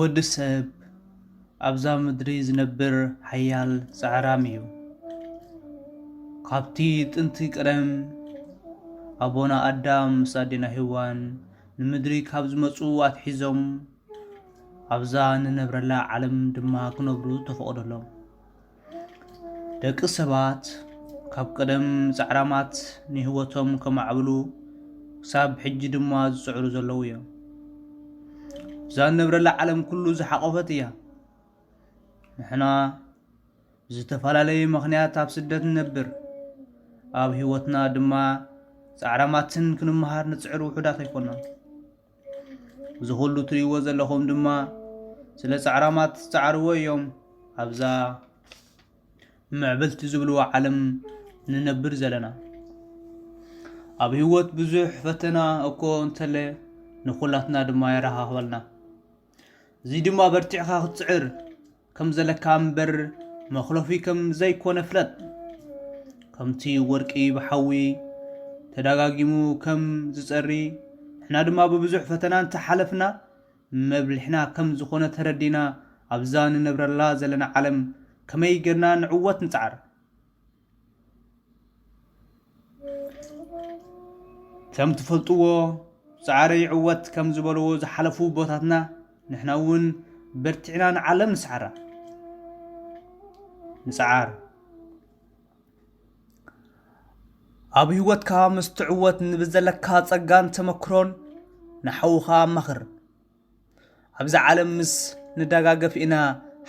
ወዲ ሰብ ኣብዛ ምድሪ ዝነብር ሓያል ጻዕራም እዩ። ካብቲ ጥንቲ ቀደም ኣቦና ኣዳም ምስ ኣዴና ሔዋን ንምድሪ ካብ ዝመጹ ኣትሒዞም ኣብዛ ንነብረላ ዓለም ድማ ክነብሩ ተፈቕደሎም። ደቂ ሰባት ካብ ቀደም ጻዕራማት ንህይወቶም ከማዕብሉ ክሳብ ሕጂ ድማ ዝጽዕሩ ዘለዉ እዮም። እዛ ንነብረላ ዓለም ኩሉ ዝሓቆፈት እያ። ንሕና ዝተፈላለየ ምኽንያት ኣብ ስደት ንነብር። ኣብ ህይወትና ድማ ጻዕራማትን ክንመሃር ንጽዕር ውሑዳት ኣይኮንናን። እዚ ኩሉ ትርእይዎ ዘለኹም ድማ ስለ ጻዕራማት ዝጻዕርዎ እዮም። ኣብዛ ምዕብልቲ ዝብልዎ ዓለም ንነብር ዘለና። ኣብ ህይወት ብዙሕ ፈተና እኮ እንተለ ንኹላትና ድማ የረኻኽበልና። እዚ ድማ በርቲዕኻ ክትጽዕር ከም ዘለካ እምበር መኽለፊ ከም ዘይኮነ ፍለጥ። ከምቲ ወርቂ ብሓዊ ተደጋጊሙ ከም ዝጸሪ ንሕና ድማ ብብዙሕ ፈተና እንተሓለፍና መብልሕና ከም ዝኾነ ተረዲና ኣብዛ ንነብረላ ዘለና ዓለም ከመይ ጌርና ንዕወት ንጻዕር። ከም ትፈልጥዎ ጻዕሪ ዕወት ከም ዝበልዎ ዝሓለፉ ቦታትና ንሕና እውን በርቲዕና ንዓለም ንጻዓር። ኣብ ህይወትካ ምስ ትዕወት ንብዘለካ ጸጋን ተመክሮን ንሓውኻ ኣማኽር። ኣብዛ ዓለም ምስ ንደጋገፍ ኢና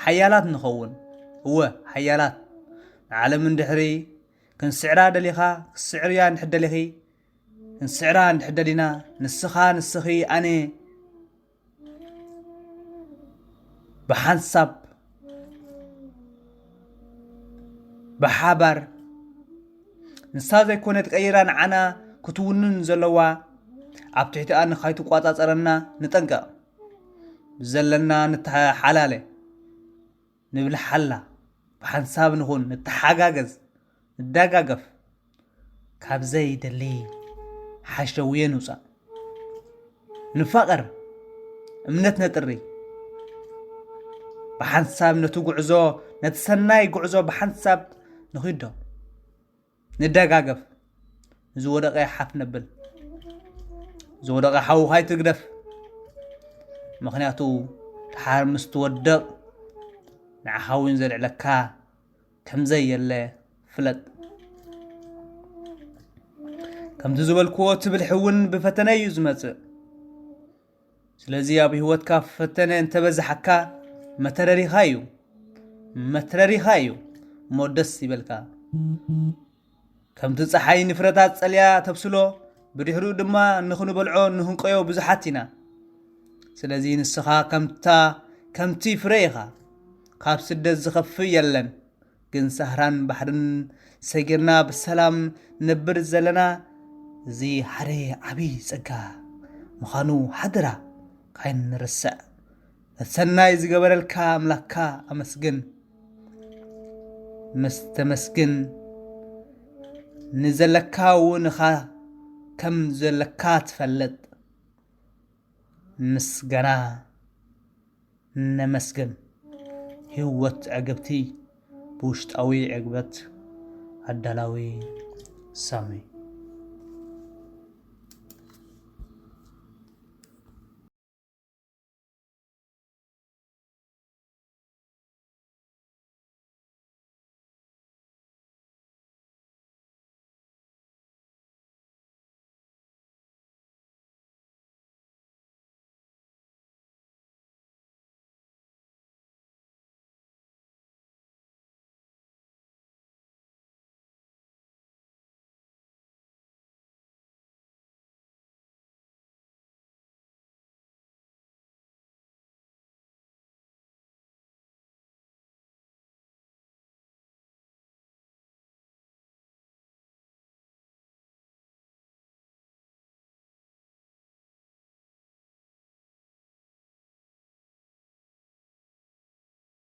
ሓያላት ንኸውን። እወ ሓያላት ንዓለም እንድሕሪ ክንስዕራ ደሊኻ ክስዕርያ እንድሕር ደሊኺ ክንስዕራ እንድሕር ደሊና ንስኻ ንስኺ ኣነ ብሓንሳብ ብሓባር ንሳ ዘይኮነት ቀይራ ንዓና ክትውንን ዘለዋ ኣብ ትሕቲኣ ንኻይትቋጻጸረና ንጠንቀቕ። ብዘለና ንተሓላለ ንብልሓላ ብሓንሳብ ንኹን ንተሓጋገዝ ንደጋገፍ ካብዘይ ደሊ ሓሸውየ ንውፃእ ንፋቐር እምነት ነጥሪ ብሓንሳብ ነቲ ጉዕዞ ነቲ ሰናይ ጉዕዞ ብሓንሳብ ንኺዶ ንደጋገፍ። ዝወደቐ ሓፍ ነብል ዝወደቐ ሓውኻይ ትግደፍ። ምኽንያቱ ድሓር ምስ ትወድቕ ንዓኻ እውን ዘልዕለካ ከምዘየለ ፍለጥ። ከምቲ ዝበልክዎ ትብልሒ እውን ብፈተነ እዩ ዝመጽእ። ስለዚ ኣብ ህይወትካ ፈተነ እንተበዛሓካ መተረሪኻ እዩ እሞ ደስ ይበልካ። ከምቲ ፀሓይ ንፍረታት ጸልያ ተብስሎ ብድሕሪኡ ድማ ንኽንበልዖ ንህንቀዮ ብዙሓት ኢና። ስለዚ ንስኻ ከምቲ ፍረ ኢኻ። ካብ ስደት ዝኸፍእ የለን። ግን ሳህራን ባሕርን ሰጊርና ብሰላም ነብር ዘለና እዚ ሓደ ዓብይ ጸጋ ምዃኑ ሓደራ ካይንርስዕ። ሰናይ ዝገበረልካ ኣምላክካ ኣመስግን። መስተመስግን ንዘለካ እውን ኢኻ ከም ዘለካ ትፈልጥ። ምስጋና ነመስግን። ህይወት ዕግብቲ ብውሽጣዊ ዕግበት ኣዳላዊ ሳሚ